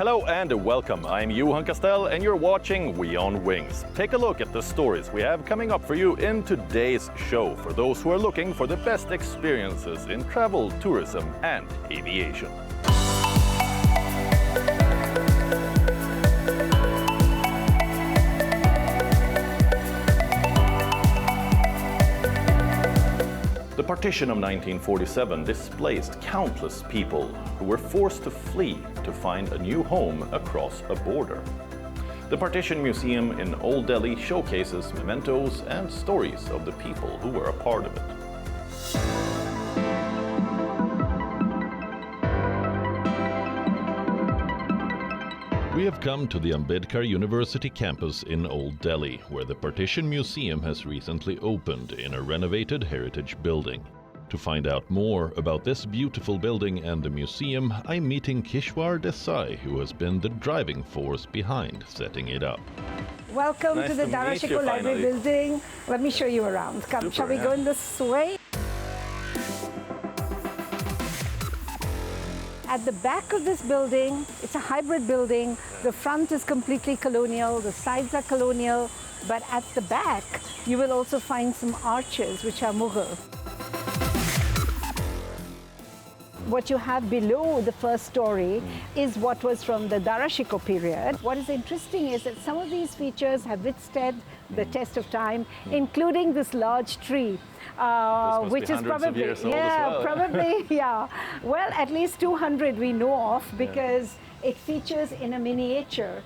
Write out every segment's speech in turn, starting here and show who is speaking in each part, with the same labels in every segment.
Speaker 1: Hello and welcome. I'm Johan Castell and you're watching WION Wings. Take a look at the stories we have coming up for you in today's show for those who are looking for the best experiences in travel, tourism and aviation. The partition of 1947 displaced countless people who were forced to flee to find a new home across a border. The Partition Museum in Old Delhi showcases mementos and stories of the people who were a part of it. We have come to the Ambedkar University campus in Old Delhi, where the Partition Museum has recently opened in a renovated heritage building. To find out more about this beautiful building and the museum, I'm meeting Kishwar Desai, who has been the driving force behind setting it up.
Speaker 2: Welcome to the Darashiko Library building. Let me show you around. Come, shall we go in this way? At the back of this building, it's a hybrid building. The front is completely colonial, the sides are colonial, but at the back, you will also find some arches which are Mughal. What you have below the first story is what was from the Darashiko period. What is interesting is that some of these features have withstood the test of time, including this large tree. Which is probably, well, at least 200 we know of because it features in a miniature,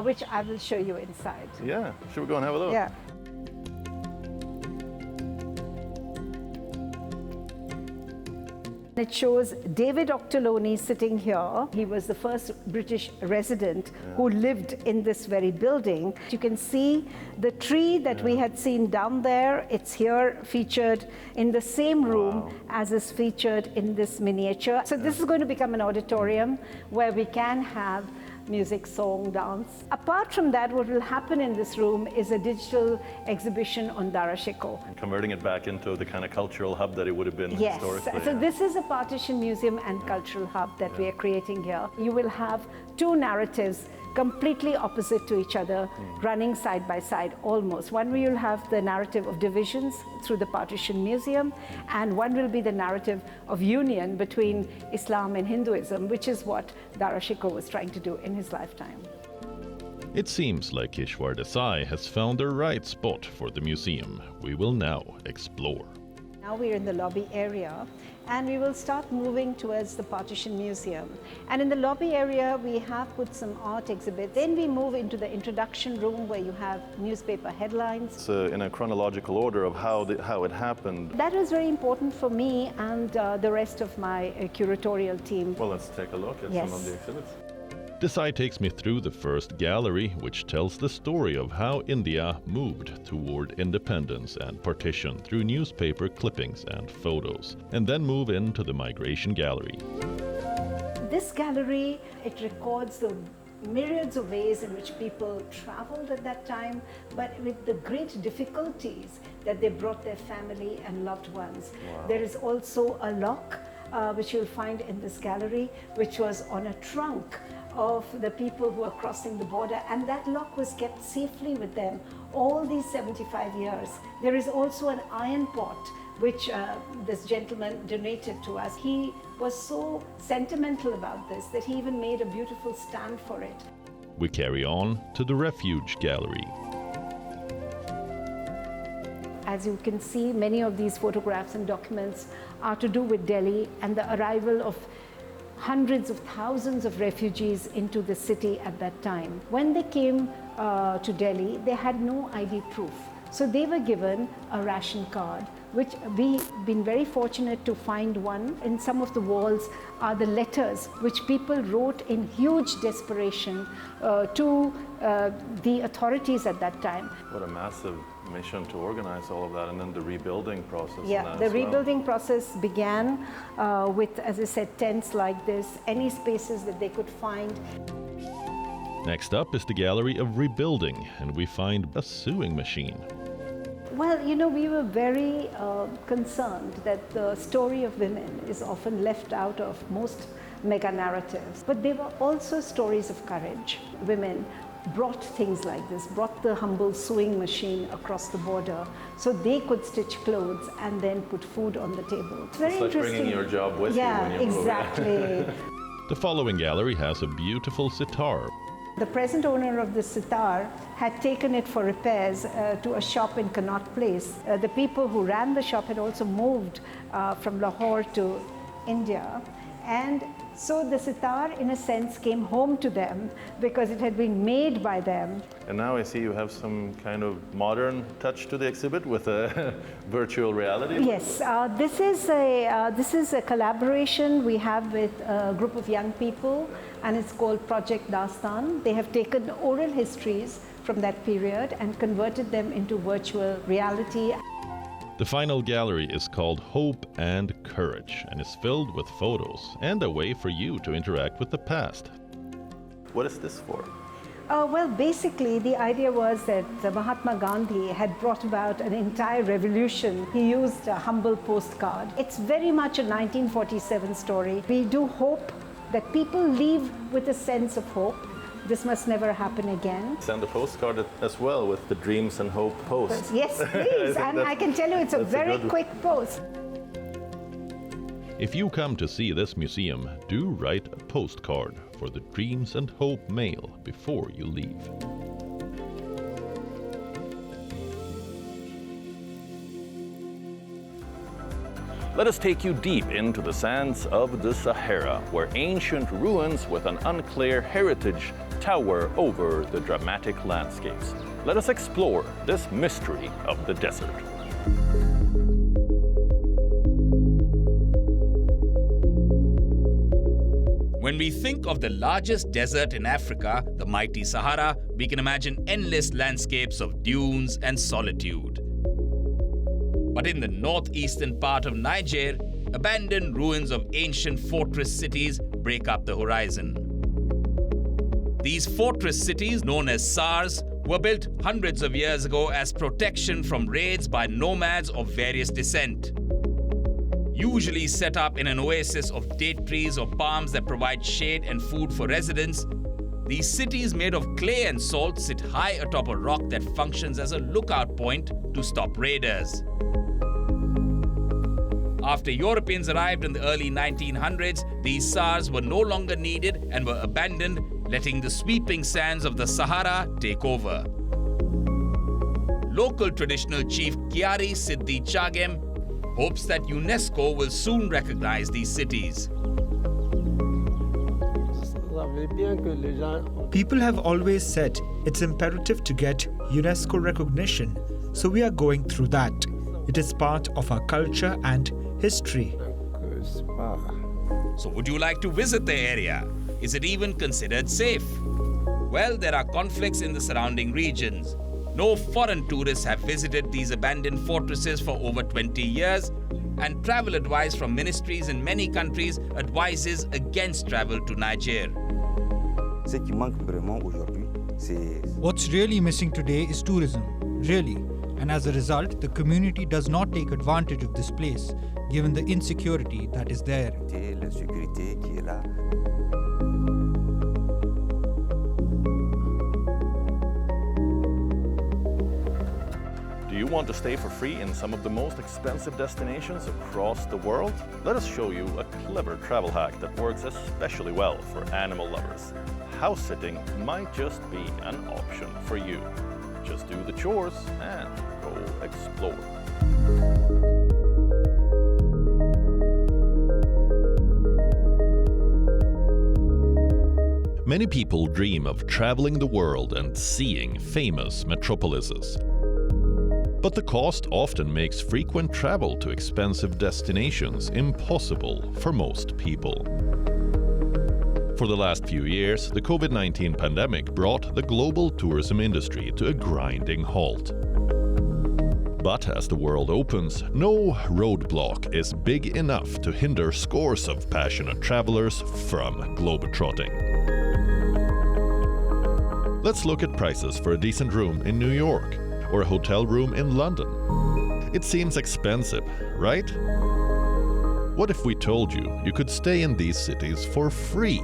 Speaker 2: which I will show you inside.
Speaker 1: Yeah, should we go and have a look?
Speaker 2: Yeah. It shows David Octoloni sitting here. He was the first British resident who lived in this very building. You can see the tree that we had seen down there. It's here featured in the same room as is featured in this miniature. So this is going to become an auditorium where we can have music, song, dance. Apart from that, what will happen in this room is a digital exhibition on Darashiko.
Speaker 1: And converting it back into the kind of cultural hub that it would have been historically.
Speaker 2: Yes, so this is a Partition Museum and cultural hub that we are creating here. You will have two narratives completely opposite to each other, running side by side almost. One where you'll have the narrative of divisions through the Partition Museum, and one will be the narrative of union between Islam and Hinduism, which is what Darashiko was trying to do in his lifetime.
Speaker 1: It seems like Kishwar Desai has found the right spot for the museum. We will now explore.
Speaker 2: Now we're in the lobby area, and we will start moving towards the Partition Museum. And in the lobby area, we have put some art exhibits. Then we move into the introduction room where you have newspaper headlines.
Speaker 1: It's in a chronological order of how it happened.
Speaker 2: That was very important for me and the rest of my curatorial team.
Speaker 1: Well, let's take a look at some of the exhibits. Desai takes me through the first gallery, which tells the story of how India moved toward independence and partition through newspaper clippings and photos, and then move into the migration gallery.
Speaker 2: This gallery, it records the myriads of ways in which people traveled at that time, but with the great difficulties that they brought their family and loved ones. There is also a lock, which you'll find in this gallery, which was on a trunk of the people who were crossing the border, and that lock was kept safely with them all these 75 years. There is also an iron pot which this gentleman donated to us. He was so sentimental about this that he even made a beautiful stand for it.
Speaker 1: We carry on to the refuge gallery.
Speaker 2: As you can see, many of these photographs and documents are to do with Delhi and the arrival of hundreds of thousands of refugees into the city at that time. When they came to Delhi, they had no ID proof. So they were given a ration card, which we've been very fortunate to find one. In some of the walls are the letters which people wrote in huge desperation to the authorities at that time.
Speaker 1: What a massive mission to organize all of that, and then the rebuilding process.
Speaker 2: Yeah, the rebuilding process began with, as I said, tents like this, any spaces that they could find.
Speaker 1: Next up is the gallery of rebuilding, and we find a sewing machine.
Speaker 2: Well, we were very concerned that the story of women is often left out of most mega narratives. But they were also stories of courage. Women brought things like this, brought the humble sewing machine across the border so they could stitch clothes and then put food on the table. It's very
Speaker 1: like
Speaker 2: interesting.
Speaker 1: Bringing your job with you when you move.
Speaker 2: Exactly.
Speaker 1: The following gallery has a beautiful sitar.
Speaker 2: The present owner of the sitar had taken it for repairs to a shop in Connaught Place. The people who ran the shop had also moved from Lahore to India, and so the sitar, in a sense, came home to them because it had been made by them.
Speaker 1: And now I see you have some kind of modern touch to the exhibit with a virtual reality.
Speaker 2: Yes, this is a collaboration we have with a group of young people, and it's called Project Dastan. They have taken oral histories from that period and converted them into virtual reality.
Speaker 1: The final gallery is called Hope and Courage and is filled with photos and a way for you to interact with the past. What is this for?
Speaker 2: Well, basically, the idea was that Mahatma Gandhi had brought about an entire revolution. He used a humble postcard. It's very much a 1947 story. We do hope that people leave with a sense of hope. This must never happen again.
Speaker 1: Send a postcard as well with the Dreams and Hope post.
Speaker 2: Yes, please. And I can tell you it's a very quick post.
Speaker 1: If you come to see this museum, do write a postcard for the Dreams and Hope mail before you leave. Let us take you deep into the sands of the Sahara, where ancient ruins with an unclear heritage tower over the dramatic landscapes. Let us explore this mystery of the desert.
Speaker 3: When we think of the largest desert in Africa, the mighty Sahara, we can imagine endless landscapes of dunes and solitude. But in the northeastern part of Niger, abandoned ruins of ancient fortress cities break up the horizon. These fortress cities, known as SARs, were built hundreds of years ago as protection from raids by nomads of various descent. Usually set up in an oasis of date trees or palms that provide shade and food for residents, these cities made of clay and salt sit high atop a rock that functions as a lookout point to stop raiders. After Europeans arrived in the early 1900s, these SARs were no longer needed and were abandoned, letting the sweeping sands of the Sahara take over. Local traditional chief Kiari Siddhi Chagem hopes that UNESCO will soon recognize these cities.
Speaker 4: People have always said it's imperative to get UNESCO recognition, so we are going through that. It is part of our culture and history.
Speaker 3: So would you like to visit the area? Is it even considered safe? Well, there are conflicts in the surrounding regions. No foreign tourists have visited these abandoned fortresses for over 20 years, and travel advice from ministries in many countries advises against travel to Niger.
Speaker 5: What's really missing today is tourism, really. And as a result, the community does not take advantage of this place, given the insecurity that is there.
Speaker 1: Do you want to stay for free in some of the most expensive destinations across the world? Let us show you a clever travel hack that works especially well for animal lovers. House sitting might just be an option for you. Just do the chores and go explore. Many people dream of traveling the world and seeing famous metropolises. But the cost often makes frequent travel to expensive destinations impossible for most people. For the last few years, the COVID-19 pandemic brought the global tourism industry to a grinding halt. But as the world opens, no roadblock is big enough to hinder scores of passionate travelers from globetrotting. Let's look at prices for a decent room in New York, or a hotel room in London. It seems expensive, right? What if we told you you could stay in these cities for free?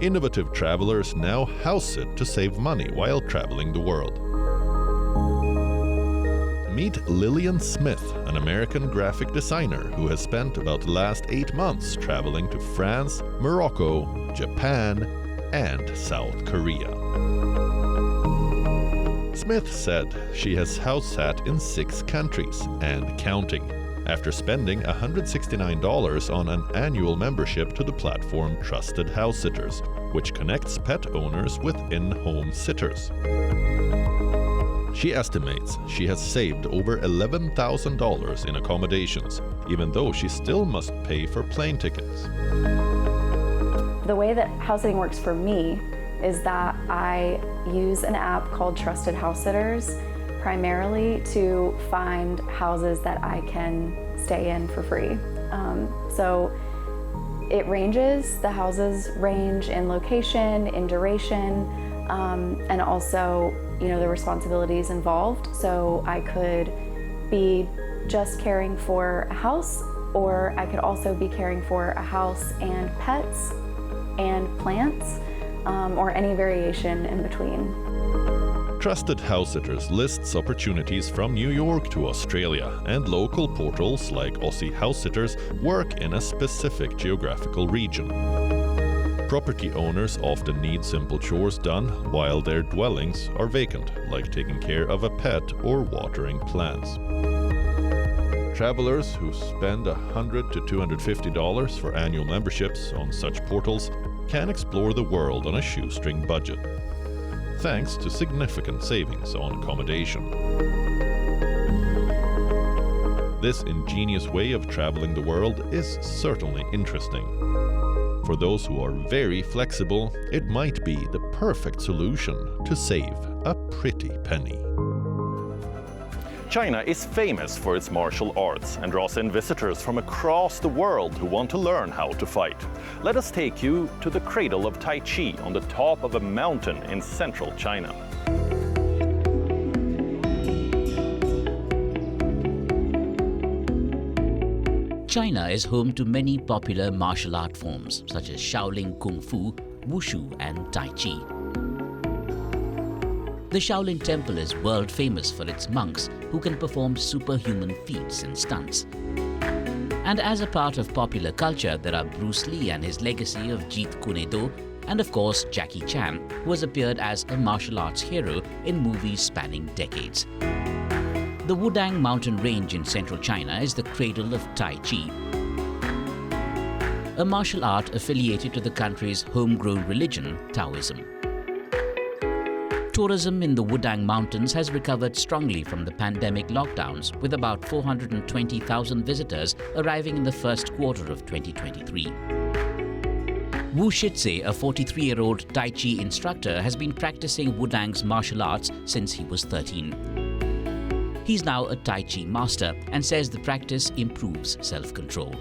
Speaker 1: Innovative travelers now house sit to save money while traveling the world. Meet Lillian Smith, an American graphic designer who has spent about the last 8 months traveling to France, Morocco, Japan, and South Korea. Smith said she has house sat in 6 countries and counting, after spending $169 on an annual membership to the platform Trusted House Sitters, which connects pet owners with in-home sitters. She estimates she has saved over $11,000 in accommodations, even though she still must pay for plane tickets.
Speaker 6: The way that house sitting works for me is that I use an app called Trusted House Sitters primarily to find houses that I can stay in for free. So it ranges, the houses range in location, in duration, and also, the responsibilities involved. So I could be just caring for a house, or I could also be caring for a house and pets and plants, or any variation in between.
Speaker 1: Trusted House Sitters lists opportunities from New York to Australia, and local portals like Aussie House Sitters work in a specific geographical region. Property owners often need simple chores done while their dwellings are vacant, like taking care of a pet or watering plants. Travelers who spend $100 to $250 for annual memberships on such portals can explore the world on a shoestring budget, thanks to significant savings on accommodation. This ingenious way of traveling the world is certainly interesting. For those who are very flexible, it might be the perfect solution to save a pretty penny.
Speaker 7: China is famous for its martial arts and draws in visitors from across the world who want to learn how to fight. Let us take you to the cradle of Tai Chi on the top of a mountain in central China.
Speaker 8: China is home to many popular martial art forms such as Shaolin Kung Fu, Wushu and Tai Chi. The Shaolin Temple is world famous for its monks who can perform superhuman feats and stunts. And as a part of popular culture, there are Bruce Lee and his legacy of Jeet Kune Do, and of course Jackie Chan, who has appeared as a martial arts hero in movies spanning decades. The Wudang Mountain range in central China is the cradle of Tai Chi, a martial art affiliated to the country's homegrown religion, Taoism. Tourism in the Wudang Mountains has recovered strongly from the pandemic lockdowns, with about 420,000 visitors arriving in the first quarter of 2023. Wu Shitze, a 43-year-old Tai Chi instructor, has been practicing Wudang's martial arts since he was 13. He's now a Tai Chi master and says the practice improves self-control.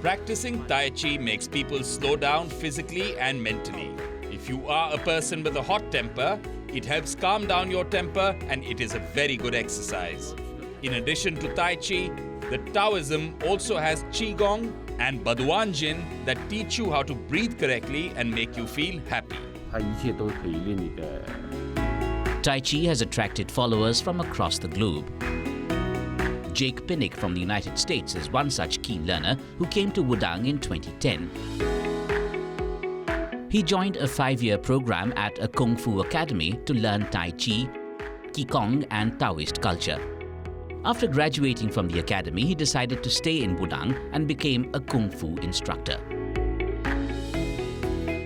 Speaker 3: Practicing Tai Chi makes people slow down physically and mentally. If you are a person with a hot temper, it helps calm down your temper, and it is a very good exercise. In addition to Tai Chi, the Taoism also has Qigong and Baduanjin that teach you how to breathe correctly and make you feel happy.
Speaker 8: Tai Chi has attracted followers from across the globe. Jake Pinnick from the United States is one such keen learner who came to Wudang in 2010. He joined a 5-year program at a Kung Fu academy to learn Tai Chi, Qigong and Taoist culture. After graduating from the academy, he decided to stay in Wudang and became a Kung Fu instructor.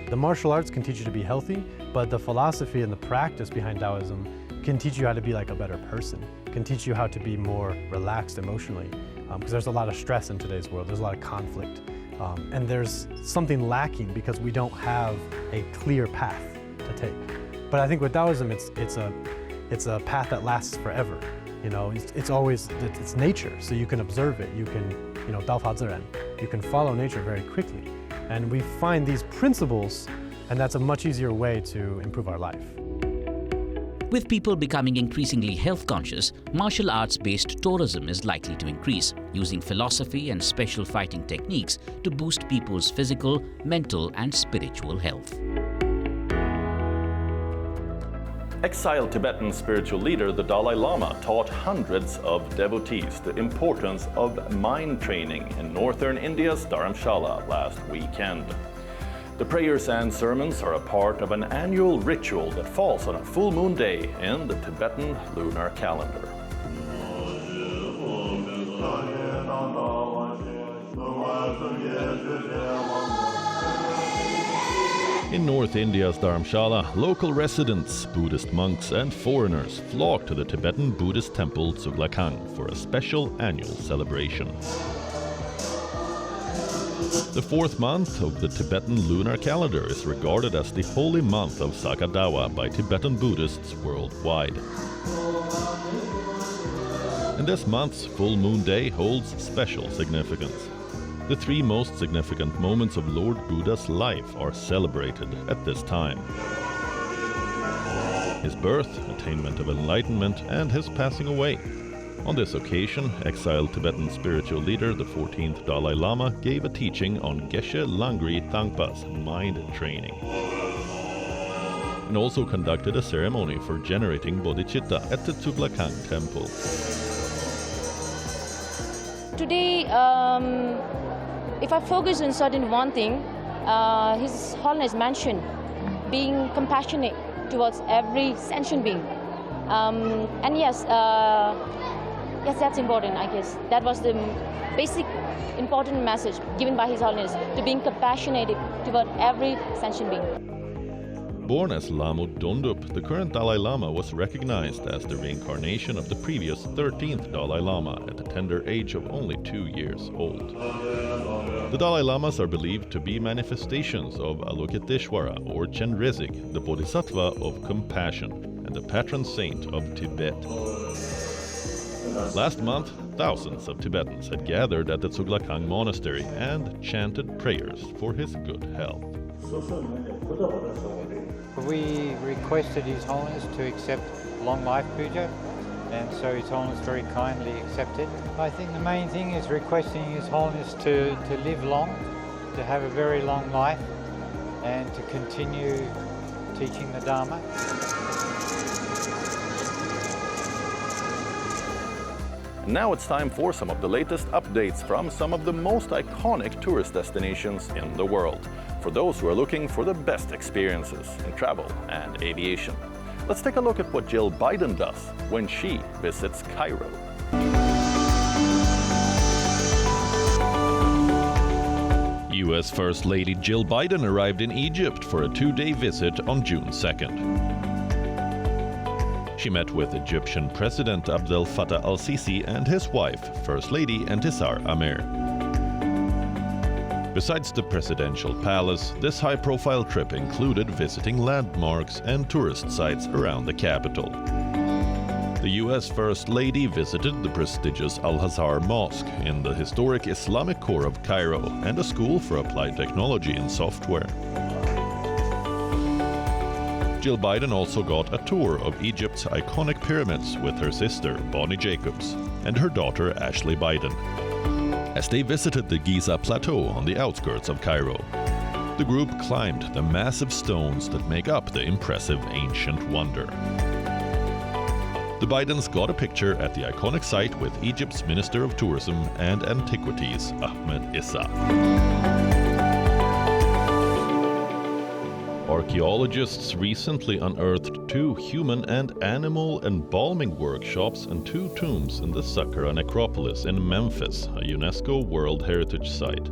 Speaker 9: The martial arts can teach you to be healthy, but the philosophy and the practice behind Taoism can teach you how to be like a better person, can teach you how to be more relaxed emotionally, because there's a lot of stress in today's world, there's a lot of conflict, and there's something lacking because we don't have a clear path to take. But I think with Taoism, it's a path that lasts forever. It's always, it's nature, so you can observe it, you can, 道法自然, you can follow nature very quickly. And we find these principles And that's a much easier way to improve our life.
Speaker 8: With people becoming increasingly health conscious, martial arts-based tourism is likely to increase, using philosophy and special fighting techniques to boost people's physical, mental, and spiritual health.
Speaker 7: Exiled Tibetan spiritual leader the Dalai Lama taught hundreds of devotees the importance of mind training in northern India's Dharamshala last weekend. The prayers and sermons are a part of an annual ritual that falls on a full moon day in the Tibetan lunar calendar.
Speaker 1: In North India's Dharamshala, local residents, Buddhist monks and foreigners flock to the Tibetan Buddhist temple Tsuglakang for a special annual celebration. The fourth month of the Tibetan lunar calendar is regarded as the holy month of Sakadawa by Tibetan Buddhists worldwide. And this month's full moon day holds special significance. The three most significant moments of Lord Buddha's life are celebrated at this time: his birth, attainment of enlightenment, and his passing away. On this occasion, exiled Tibetan spiritual leader, the 14th Dalai Lama, gave a teaching on Geshe Langri Thangpa's mind training, and also conducted a ceremony for generating bodhicitta at the Tsuglakang temple.
Speaker 10: Today, if I focus on certain one thing, His Holiness mentioned being compassionate towards every sentient being. And yes, that's important, I guess. That was the basic important message given by His Holiness, to being compassionate toward every sentient being.
Speaker 1: Born as Lamo Dondup, the current Dalai Lama was recognized as the reincarnation of the previous 13th Dalai Lama at the tender age of only 2 years old. The Dalai Lamas are believed to be manifestations of Avalokiteshvara or Chenrezig, the Bodhisattva of compassion and the patron saint of Tibet. Last month, thousands of Tibetans had gathered at the Tsuglakang monastery and chanted prayers for his good health.
Speaker 11: We requested His Holiness to accept long life puja, and so His Holiness very kindly accepted. I think the main thing is requesting His Holiness to live long, to have a very long life, and to continue teaching the Dharma.
Speaker 7: Now it's time for some of the latest updates from some of the most iconic tourist destinations in the world, for those who are looking for the best experiences in travel and aviation. Let's take a look at what Jill Biden does when she visits Cairo.
Speaker 1: US First Lady Jill Biden arrived in Egypt for a 2-day visit on June 2nd. She met with Egyptian President Abdel Fattah al-Sisi and his wife, First Lady Entisar Amer. Besides the presidential palace, this high-profile trip included visiting landmarks and tourist sites around the capital. The US First Lady visited the prestigious Al-Azhar Mosque in the historic Islamic core of Cairo and a school for applied technology and software. Jill Biden also got a tour of Egypt's iconic pyramids with her sister, Bonnie Jacobs, and her daughter, Ashley Biden, as they visited the Giza Plateau on the outskirts of Cairo. The group climbed the massive stones that make up the impressive ancient wonder. The Bidens got a picture at the iconic site with Egypt's Minister of Tourism and Antiquities, Ahmed Issa. Archaeologists recently unearthed 2 human and animal embalming workshops and 2 tombs in the Sacara necropolis in Memphis, a UNESCO World Heritage Site.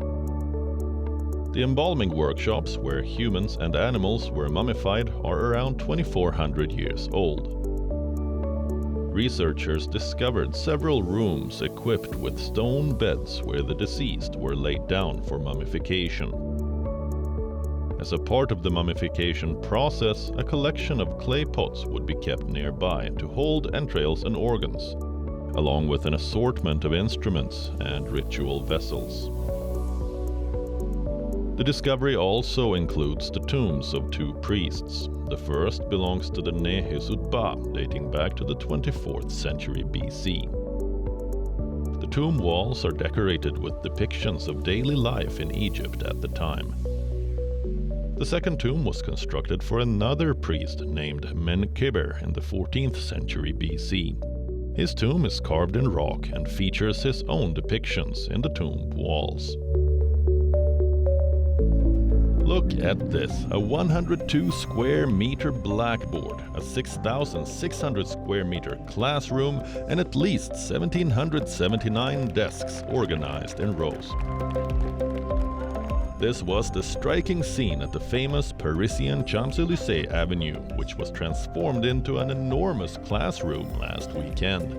Speaker 1: The embalming workshops, where humans and animals were mummified, are around 2,400 years old. Researchers discovered several rooms equipped with stone beds where the deceased were laid down for mummification. As a part of the mummification process, a collection of clay pots would be kept nearby to hold entrails and organs, along with an assortment of instruments and ritual vessels. The discovery also includes the tombs of 2 priests. The first belongs to the Nehesudba, dating back to the 24th century BC. The tomb walls are decorated with depictions of daily life in Egypt at the time. The second tomb was constructed for another priest named Menkeber in the 14th century BC. His tomb is carved in rock and features his own depictions in the tomb walls. Look at this, a 102 square meter blackboard, a 6,600 square meter classroom, and at least 1,779 desks organized in rows. This was the striking scene at the famous Parisian Champs-Élysées Avenue, which was transformed into an enormous classroom last weekend.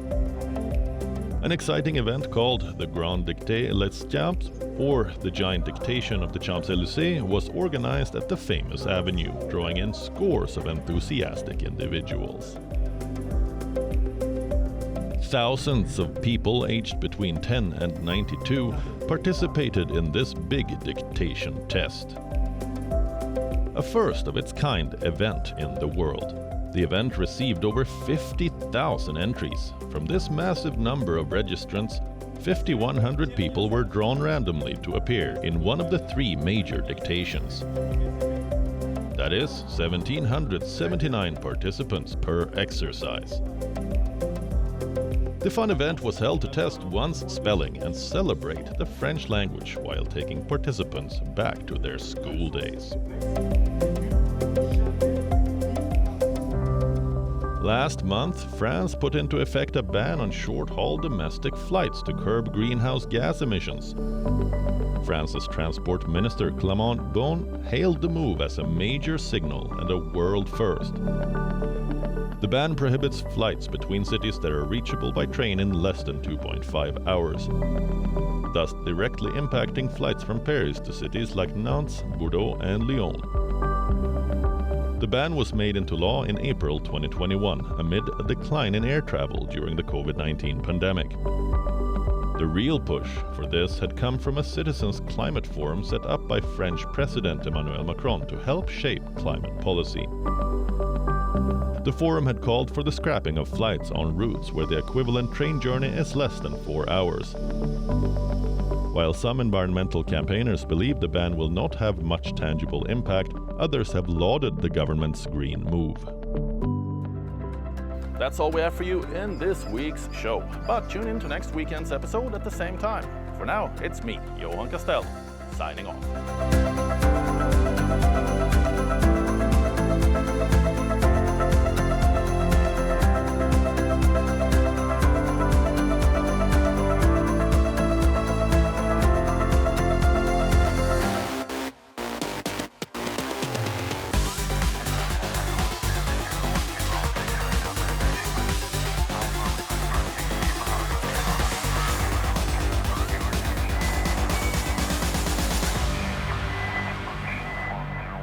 Speaker 1: An exciting event called the Grand Dictée Les Champs, or the Giant Dictation of the Champs-Élysées, was organized at the famous avenue, drawing in scores of enthusiastic individuals. Thousands of people aged between 10 and 92 participated in this big dictation test. A first-of-its-kind event in the world. The event received over 50,000 entries. From this massive number of registrants, 5,100 people were drawn randomly to appear in one of the 3 major dictations. That is, 1,779 participants per exercise. The fun event was held to test one's spelling and celebrate the French language while taking participants back to their school days. Last month, France put into effect a ban on short-haul domestic flights to curb greenhouse gas emissions. France's Transport Minister Clément Beaune hailed the move as a major signal and a world first. The ban prohibits flights between cities that are reachable by train in less than 2.5 hours, thus directly impacting flights from Paris to cities like Nantes, Bordeaux, and Lyon. The ban was made into law in April 2021 amid a decline in air travel during the COVID-19 pandemic. The real push for this had come from a citizens' climate forum set up by French President Emmanuel Macron to help shape climate policy. The forum had called for the scrapping of flights on routes where the equivalent train journey is less than 4 hours. While some environmental campaigners believe the ban will not have much tangible impact, others have lauded the government's green move.
Speaker 7: That's all we have for you in this week's show, but tune in to next weekend's episode at the same time. For now, it's me, Johan Castell, signing off.